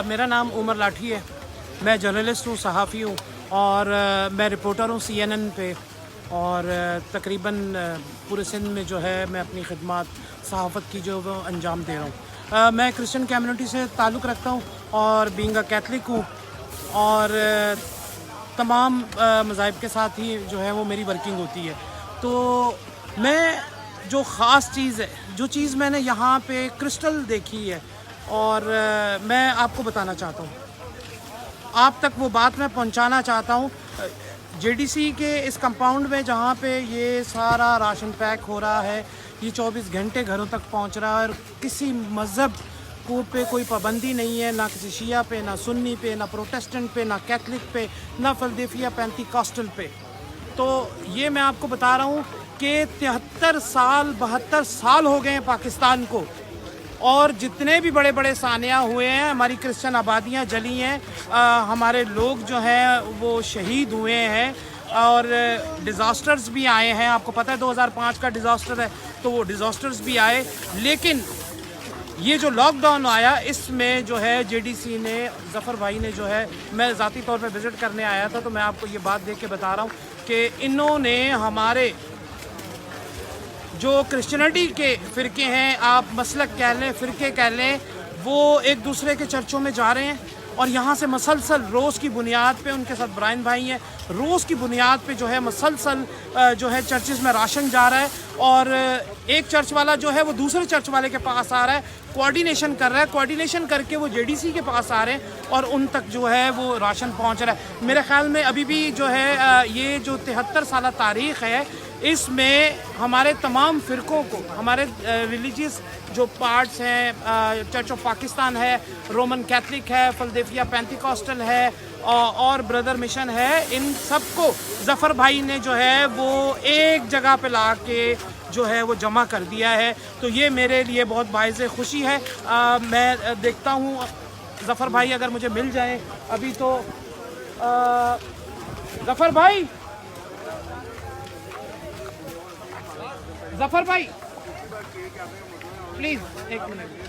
मेरा नाम उमर लाठी है। मैं जर्नलिस्ट हूँ, सहाफ़ी हूँ और मैं रिपोर्टर हूँ CNN पे। और तकरीबन पूरे सिंध में जो है मैं अपनी खिदमत सहाफ़त की जो वो अंजाम दे रहा हूँ। मैं क्रिश्चियन कम्युनिटी से ताल्लुक़ रखता हूँ और बीइंग अ कैथलिक हूँ और तमाम मज़ाहिब के साथ ही जो है वो मेरी वर्किंग होती है। तो मैं जो ख़ास चीज़ है, जो चीज़ मैंने यहाँ पे क्रिस्टल देखी है और मैं आपको बताना चाहता हूँ, आप तक वो बात मैं पहुँचाना चाहता हूँ। JDC के इस कंपाउंड में जहाँ पे ये सारा राशन पैक हो रहा है, ये 24 घंटे घरों तक पहुँच रहा है और किसी मज़हब को पे कोई पाबंदी नहीं है, ना किसी शिया पे, ना सुन्नी पे, ना प्रोटेस्टेंट पे, ना कैथलिक पे, ना फिलडेल्फिया पेंटिकॉस्टल पे। तो ये मैं आपको बता रहा हूँ कि 73 साल 72 साल हो गए हैं पाकिस्तान को और जितने भी बड़े बड़े सानिया हुए हैं, हमारी क्रिश्चियन आबादियाँ जली हैं, हमारे लोग जो हैं वो शहीद हुए हैं और डिज़ास्टर्स भी आए हैं। आपको पता है 2005 का डिज़ास्टर है, तो वो डिज़ास्टर्स भी आए। लेकिन ये जो लॉकडाउन आया, इसमें जो है JDC ने, ज़फ़र भाई ने जो है, मैं ज़ाती तौर पे विज़िट करने आया था, तो मैं आपको ये बात देख के बता रहा हूँ कि इन्होंने हमारे जो क्रिश्चियनिटी के फ़िरके हैं, आप मसलक कह लें, फ़िरके कह लें, वो एक दूसरे के चर्चों में जा रहे हैं और यहाँ से मसलसल रोज़ की बुनियाद पे, उनके साथ ब्रायन भाई हैं, रोज़ की बुनियाद पे जो है मसलसल जो है चर्चिज़ में राशन जा रहा है और एक चर्च वाला जो है वो दूसरे चर्च वाले के पास आ रहा है, कोऑर्डिनेशन कर रहा है, कोऑर्डिनेशन करके वो JDC के पास आ रहे हैं और उन तक जो है वो राशन पहुँच रहा है। मेरे ख़्याल में अभी भी जो है ये जो 73 साल तारीख़ है, इसमें हमारे तमाम फ़िरक़ों को, हमारे रिलीजियस जो पार्ट्स हैं, चर्च ऑफ पाकिस्तान है, रोमन कैथलिक है, फिलडेल्फिया पेंटिकॉस्टल है और ब्रदर मिशन है, इन सबको ज़फ़र भाई ने जो है वो एक जगह पे ला के जो है वो जमा कर दिया है। तो ये मेरे लिए बहुत बाइज़ खुशी है। मैं देखता हूँ ज़फ़र भाई अगर मुझे मिल जाए अभी तो। ज़फ़र भाई, ज़फ़र भाई प्लीज़ एक मिनट।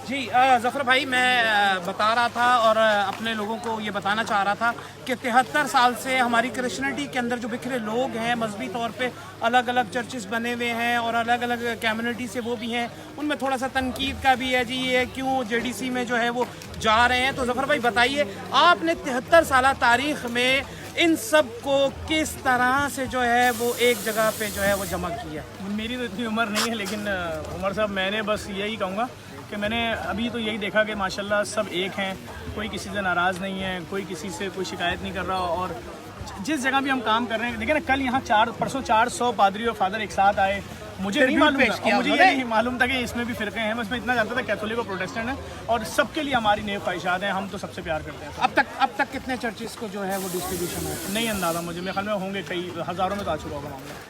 जी ज़फ़र भाई, मैं बता रहा था और अपने लोगों को ये बताना चाह रहा था कि 73 साल से हमारी क्रिश्चियनिटी के अंदर जो बिखरे लोग हैं, मजहबी तौर पे अलग अलग चर्चेस बने हुए हैं और अलग अलग कम्युनिटी से वो भी हैं, उनमें थोड़ा सा तनकीद का भी है जी, ये क्यों JDC में जो है वो जा रहे हैं। तो ज़फ़र भाई बताइए, आपने 73 साल तारीख़ में इन सब को किस तरह से जो है वो एक जगह पे जो है वो जमा किया? मेरी तो इतनी उम्र नहीं है, लेकिन उमर साहब, मैंने बस यही कहूँगा कि मैंने अभी तो यही देखा कि माशाल्लाह सब एक हैं, कोई किसी से नाराज़ नहीं है, कोई किसी से कोई शिकायत नहीं कर रहा। और जिस जगह भी हम काम कर रहे हैं, देखिए ना, कल यहाँ परसों 400 पादरी और फादर एक साथ आए। मुझे नहीं मालूम था, मुझे ये नहीं मालूम था कि इसमें भी फ़िरके हैं। मैं इतना जानता था कैथोलिक और प्रोटेस्टेंट है और सबके लिए हमारी नेक ख्वाहिशात हैं, हम तो सबसे प्यार करते हैं। अब तक कितने चर्चेस को जो है वो डिस्ट्रीब्यूशन है? नहीं अंदाज़ा मुझे, मेरे ख्याल में होंगे कई हज़ारों में तो आ चुका होगा मामला।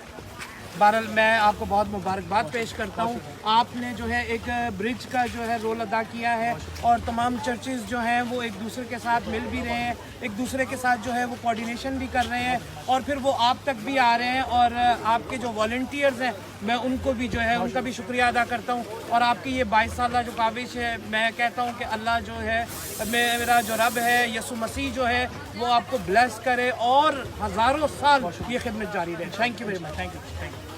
बहरहाल मैं आपको बहुत मुबारकबाद पेश करता हूँ। आपने जो है एक ब्रिज का जो है रोल अदा किया है और तमाम चर्चेस जो हैं वो एक दूसरे के साथ मिल भी रहे हैं, एक दूसरे के साथ जो है वो कोऑर्डिनेशन भी कर रहे हैं और फिर वो आप तक भी आ रहे हैं। और आपके जो वॉलंटियर्स हैं, मैं उनको भी जो है उनका भी शुक्रिया अदा करता हूँ। और आपकी ये 22 साल जो काविश है, मैं कहता हूँ कि अल्लाह जो है, मेरा जो रब है, यसु मसीह जो है, वो आपको ब्लेस करे और हज़ारों साल ये खिदमत जारी रहे। Thank you very much. Thank you.